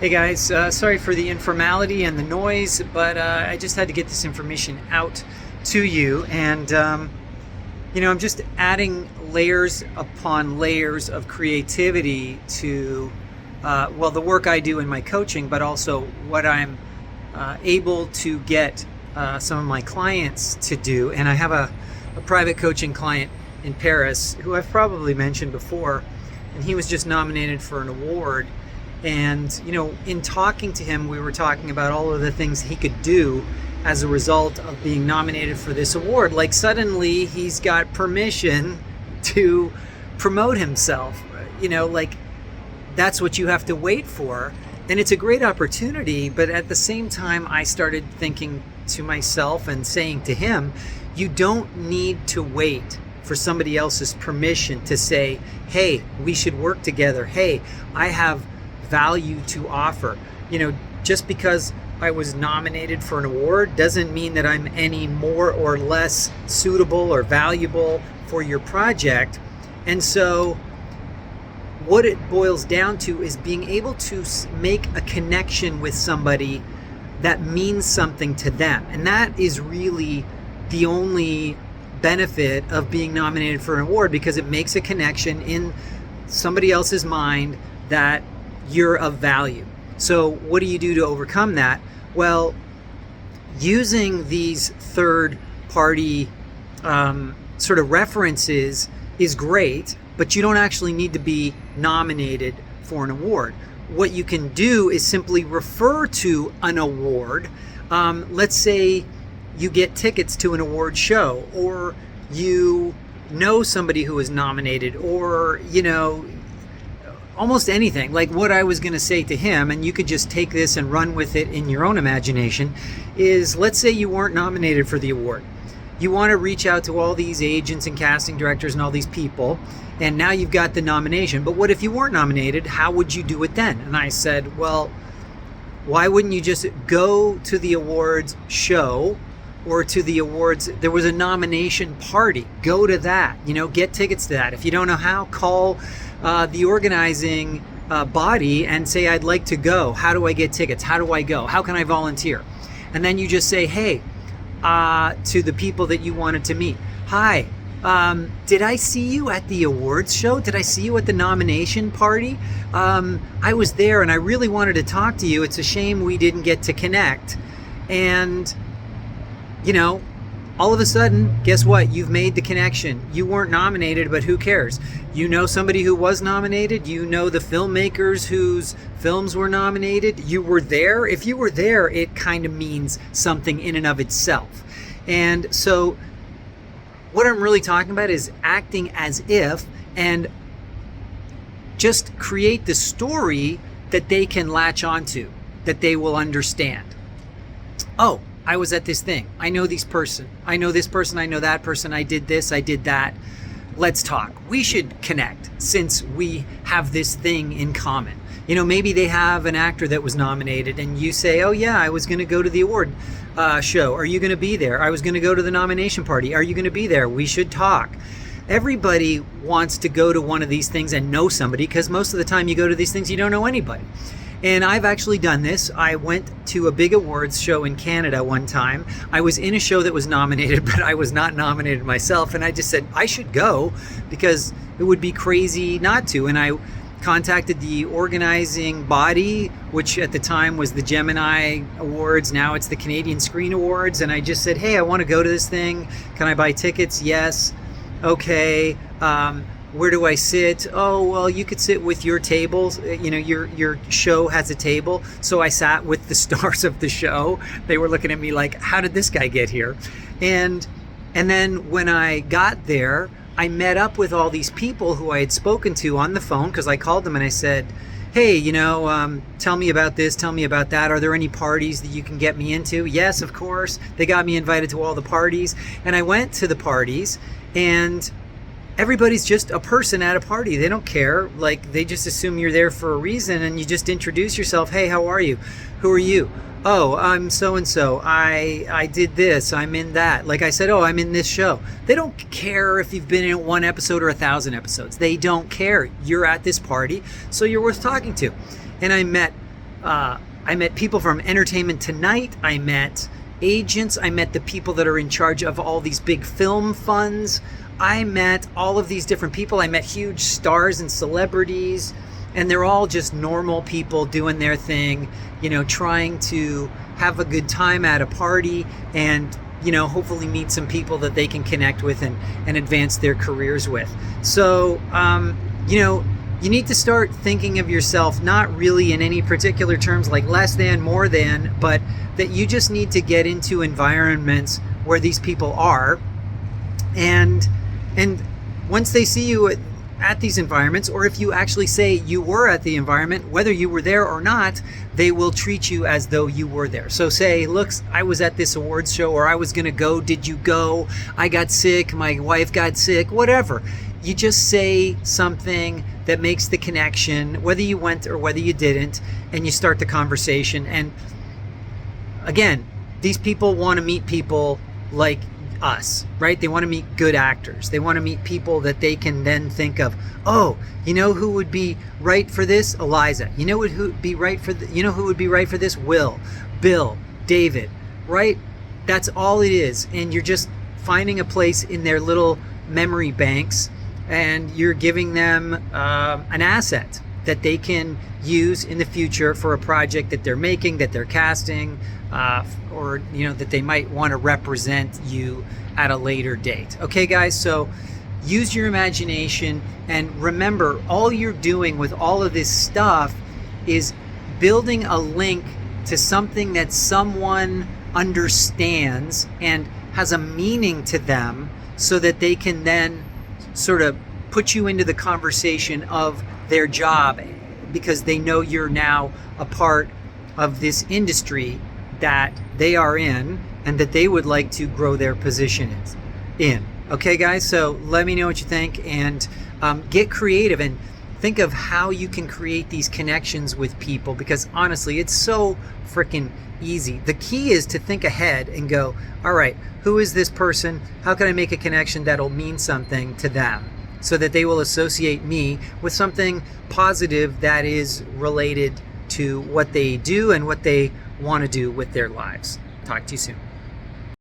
Hey guys, sorry for the informality and the noise, but I just had to get this information out to you. I'm just adding layers upon layers of creativity to, the work I do in my coaching, but also what I'm able to get some of my clients to do. And I have a private coaching client in Paris who I've probably mentioned before, and he was just nominated for an award. And, in talking to him, we were talking about all of the things he could do as a result of being nominated for this award. Like, suddenly he's got permission to promote himself. Like, that's what you have to wait for. And it's a great opportunity. But at the same time, I started thinking to myself and saying to him, you don't need to wait for somebody else's permission to say, hey, we should work together. Hey, I have value to offer. Just because I was nominated for an award doesn't mean that I'm any more or less suitable or valuable for your project. And so what it boils down to is being able to make a connection with somebody that means something to them. And that is really the only benefit of being nominated for an award, because it makes a connection in somebody else's mind that you're of value. So what do you do to overcome that? Well, using these third party sort of references is great, but you don't actually need to be nominated for an award. What you can do is simply refer to an award. Let's say you get tickets to an award show, or you know somebody who is nominated, or almost anything. Like what I was going to say to him, and you could just take this and run with it in your own imagination, is let's say you weren't nominated for the award. You want to reach out to all these agents and casting directors and all these people, and now you've got the nomination. But what if you weren't nominated? How would you do it then? And I said, well, why wouldn't you just go to the awards show or to the awards? There was a nomination party. Go to that. Get tickets to that. If you don't know how, call the organizing body and say, I'd like to go. How do I get tickets? How do I go? How can I volunteer? And then you just say, hey, to the people that you wanted to meet. Hi, did I see you at the awards show? Did I see you at the nomination party? I was there and I really wanted to talk to you. It's a shame we didn't get to connect. And, all of a sudden, guess what? You've made the connection. You weren't nominated, but who cares? You know somebody who was nominated. You know the filmmakers whose films were nominated. You were there. If you were there, it kind of means something in and of itself. And so what I'm really talking about is acting as if, and just create the story that they can latch onto, that they will understand. Oh, I was at this thing. I know this person. I know this person. I know that person. I did this. I did that. Let's talk. We should connect since we have this thing in common. Maybe they have an actor that was nominated and you say, oh yeah, I was going to go to the award show. Are you going to be there? I was going to go to the nomination party. Are you going to be there? We should talk. Everybody wants to go to one of these things and know somebody, because most of the time you go to these things, you don't know anybody. And I've actually done this. I went to a big awards show in Canada one time. I was in a show that was nominated, but I was not nominated myself. And I just said, I should go because it would be crazy not to. And I contacted the organizing body, which at the time was the Gemini Awards. Now it's the Canadian Screen Awards. And I just said, hey, I want to go to this thing. Can I buy tickets? Yes. Okay. Where do I sit? Oh, well, you could sit with your tables. Your show has a table. So I sat with the stars of the show. They were looking at me like, how did this guy get here? And then when I got there, I met up with all these people who I had spoken to on the phone, because I called them and I said, hey, tell me about this, tell me about that. Are there any parties that you can get me into? Yes, of course. They got me invited to all the parties. And I went to the parties, and everybody's just a person at a party. They don't care. Like, they just assume you're there for a reason, and you just introduce yourself. Hey, how are you? Who are you? Oh, I'm so-and-so. I did this. I'm in that. Like I said, oh, I'm in this show. They don't care if you've been in one episode or 1,000 episodes. They don't care. You're at this party, so you're worth talking to. And I met I met people from Entertainment Tonight. I met agents. I met the people that are in charge of all these big film funds. I met all of these different people. I met huge stars and celebrities, and they're all just normal people doing their thing, trying to have a good time at a party and, hopefully meet some people that they can connect with and advance their careers with. So, you need to start thinking of yourself not really in any particular terms like less than, more than, but that you just need to get into environments where these people are. And once they see you at these environments, or if you actually say you were at the environment, whether you were there or not, they will treat you as though you were there. So say, look, I was at this awards show, or I was going to go. Did you go? I got sick. My wife got sick, whatever. You just say something that makes the connection, whether you went or whether you didn't, and you start the conversation. And again, these people want to meet people like us, right? They want to meet good actors. They want to meet people that they can then think of, oh, who would be right for this? Eliza. Who would be right for who would be right for this? Will, Bill, David, right? That's all it is. And you're just finding a place in their little memory banks, and you're giving them an asset that they can use in the future for a project that they're making, that they're casting, or that they might want to represent you at a later date. Okay, guys, so use your imagination, and remember, all you're doing with all of this stuff is building a link to something that someone understands and has a meaning to them, so that they can then sort of put you into the conversation of their job, because they know you're now a part of this industry that they are in and that they would like to grow their position in. Okay, guys, so let me know what you think, and get creative and think of how you can create these connections with people, because honestly, it's so freaking easy. The key is to think ahead and go, all right, who is this person? How can I make a connection that'll mean something to them, so that they will associate me with something positive that is related to what they do and what they want to do with their lives. Talk to you soon.